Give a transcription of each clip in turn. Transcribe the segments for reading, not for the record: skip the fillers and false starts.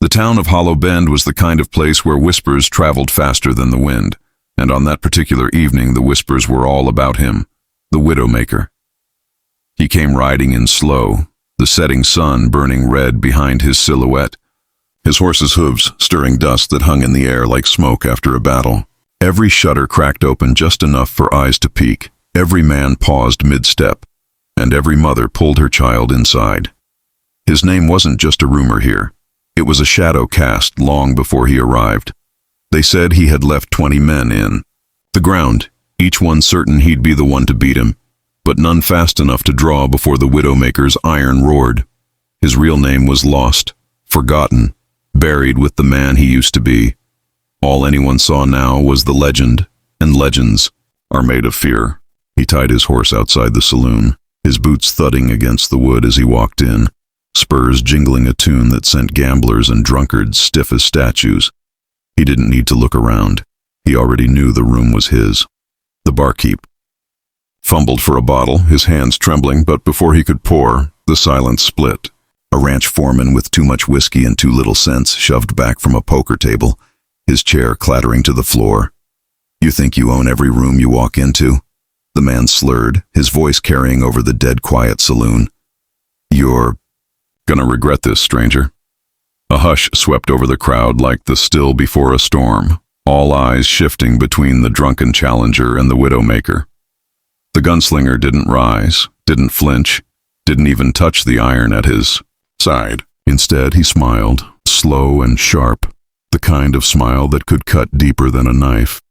The town of Hollow Bend was the kind of place where whispers traveled faster than the wind, and on that particular evening the whispers were all about him, the Widowmaker. He came riding in slow, the setting sun burning red behind his silhouette, his horse's hooves stirring dust that hung in the air like smoke after a battle. Every shutter cracked open just enough for eyes to peek, every man paused mid-step, and every mother pulled her child inside. His name wasn't just a rumor here. It was a shadow cast long before he arrived. They said he had left 20 men in the ground, each one certain he'd be the one to beat him, but none fast enough to draw before the Widowmaker's iron roared. His real name was lost, forgotten, buried with the man he used to be. All anyone saw now was the legend, and legends are made of fear. He tied his horse outside the saloon, his boots thudding against the wood as he walked in, spurs jingling a tune that sent gamblers and drunkards stiff as statues. He didn't need to look around. He already knew the room was his. The barkeep fumbled for a bottle, his hands trembling, but before he could pour, the silence split. A ranch foreman with too much whiskey and too little sense shoved back from a poker table, his chair clattering to the floor. "You think you own every room you walk into?" The man slurred, his voice carrying over the dead quiet saloon. "You're gonna regret this, stranger." A hush swept over the crowd like the still before a storm, all eyes shifting between the drunken challenger and the Widowmaker. The gunslinger didn't rise, didn't flinch, didn't even touch the iron at his side. Instead, he smiled, slow and sharp, the kind of smile that could cut deeper than a knife.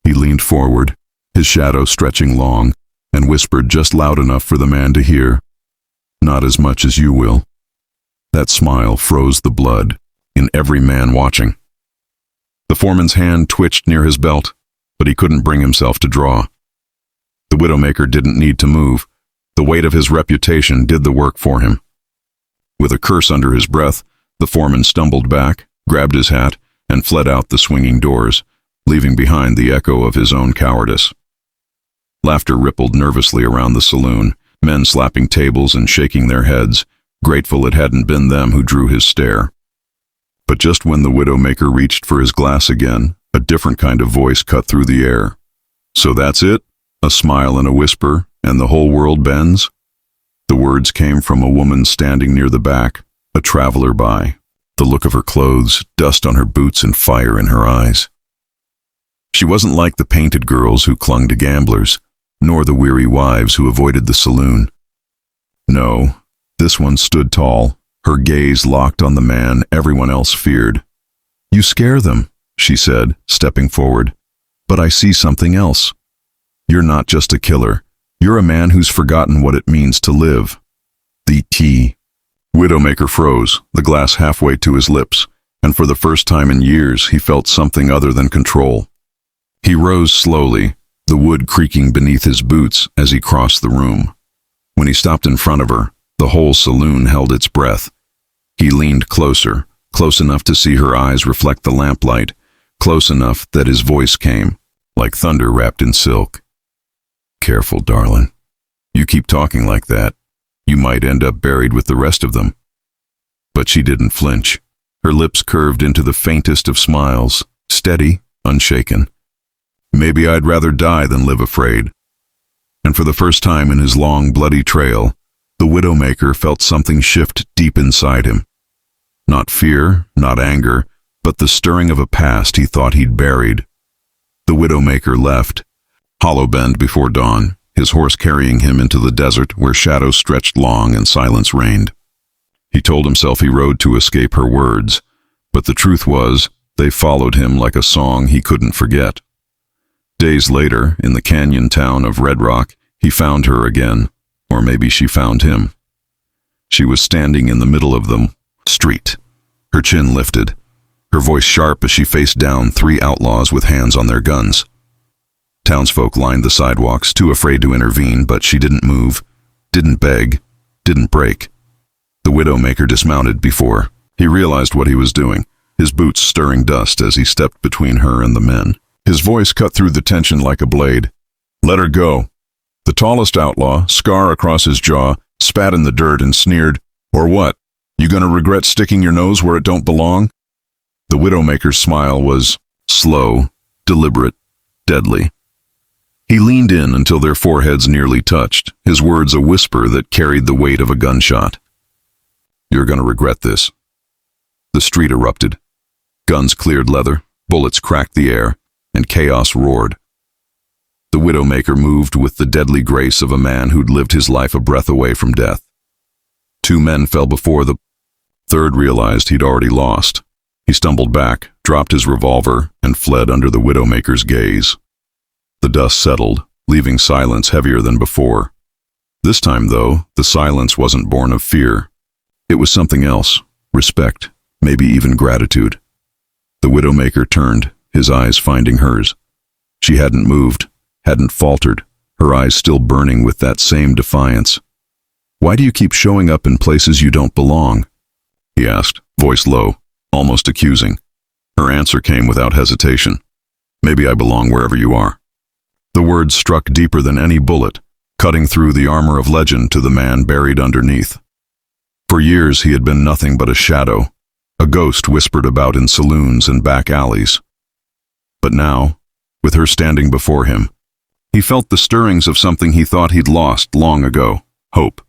He leaned forward, his shadow stretching long, and whispered just loud enough for the man to hear, "Not as much as you will." That smile froze the blood in every man watching. The foreman's hand twitched near his belt, but he couldn't bring himself to draw. The Widowmaker didn't need to move. The weight of his reputation did the work for him. With a curse under his breath, the foreman stumbled back, grabbed his hat, and fled out the swinging doors, leaving behind the echo of his own cowardice. Laughter rippled nervously around the saloon, men slapping tables and shaking their heads, grateful it hadn't been them who drew his stare. But just when the Widowmaker reached for his glass again, a different kind of voice cut through the air. "So that's it? A smile and a whisper, and the whole world bends?" The words came from a woman standing near the back, a traveler by, the look of her clothes, dust on her boots and fire in her eyes. She wasn't like the painted girls who clung to gamblers, nor the weary wives who avoided the saloon. No, this one stood tall, her gaze locked on the man everyone else feared. "You scare them," she said, stepping forward. "But I see something else. You're not just a killer. You're a man who's forgotten what it means to live." The tea. Widowmaker froze, the glass halfway to his lips, and for the first time in years he felt something other than control. He rose slowly, the wood creaking beneath his boots as he crossed the room. When he stopped in front of her, the whole saloon held its breath. He leaned closer, close enough to see her eyes reflect the lamplight, close enough that his voice came, like thunder wrapped in silk. "Careful, darling. You keep talking like that, you might end up buried with the rest of them." But she didn't flinch. Her lips curved into the faintest of smiles, steady, unshaken. "Maybe I'd rather die than live afraid." And for the first time in his long, bloody trail, the Widowmaker felt something shift deep inside him. Not fear, not anger, but the stirring of a past he thought he'd buried. The Widowmaker left Hollow Bend before dawn, his horse carrying him into the desert where shadows stretched long and silence reigned. He told himself he rode to escape her words, but the truth was, they followed him like a song he couldn't forget. Days later, in the canyon town of Red Rock, he found her again, or maybe she found him. She was standing in the middle of the street, her chin lifted, her voice sharp as she faced down 3 outlaws with hands on their guns. Townsfolk lined the sidewalks, too afraid to intervene, but she didn't move, didn't beg, didn't break. The Widowmaker dismounted before he realized what he was doing, his boots stirring dust as he stepped between her and the men. His voice cut through the tension like a blade. "Let her go." The tallest outlaw, scar across his jaw, spat in the dirt and sneered, "Or what? You gonna regret sticking your nose where it don't belong? The Widowmaker's smile was slow, deliberate, deadly. He leaned in until their foreheads nearly touched, his words a whisper that carried the weight of a gunshot. You're gonna regret this. The street erupted. Guns cleared leather, bullets cracked the air, and chaos roared. The Widowmaker moved with the deadly grace of a man who'd lived his life a breath away from death. 2 men fell before the third realized he'd already lost. He stumbled back, dropped his revolver, and fled under the Widowmaker's gaze. The dust settled, leaving silence heavier than before. This time, though, the silence wasn't born of fear. It was something else, respect, maybe even gratitude. The Widowmaker turned, his eyes finding hers. She hadn't moved, hadn't faltered, her eyes still burning with that same defiance. "Why do you keep showing up in places you don't belong?" he asked, voice low, almost accusing. Her answer came without hesitation. "Maybe I belong wherever you are." The words struck deeper than any bullet, cutting through the armor of legend to the man buried underneath. For years he had been nothing but a shadow, a ghost whispered about in saloons and back alleys. But now, with her standing before him, he felt the stirrings of something he thought he'd lost long ago, hope.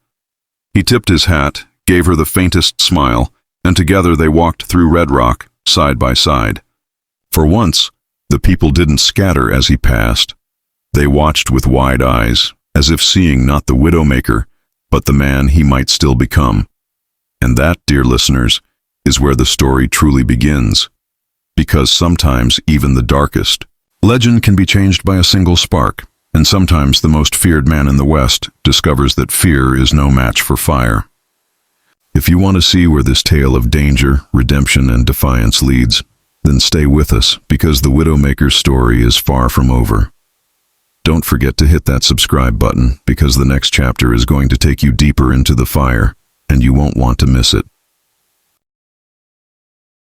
He tipped his hat, gave her the faintest smile, and together they walked through Red Rock, side by side. For once, the people didn't scatter as he passed. They watched with wide eyes, as if seeing not the Widowmaker, but the man he might still become. And that, dear listeners, is where the story truly begins. Because sometimes even the darkest legend can be changed by a single spark, and sometimes the most feared man in the West discovers that fear is no match for fire. If you want to see where this tale of danger, redemption, and defiance leads, then stay with us, because the Widowmaker's story is far from over. Don't forget to hit that subscribe button, because the next chapter is going to take you deeper into the fire, and you won't want to miss it.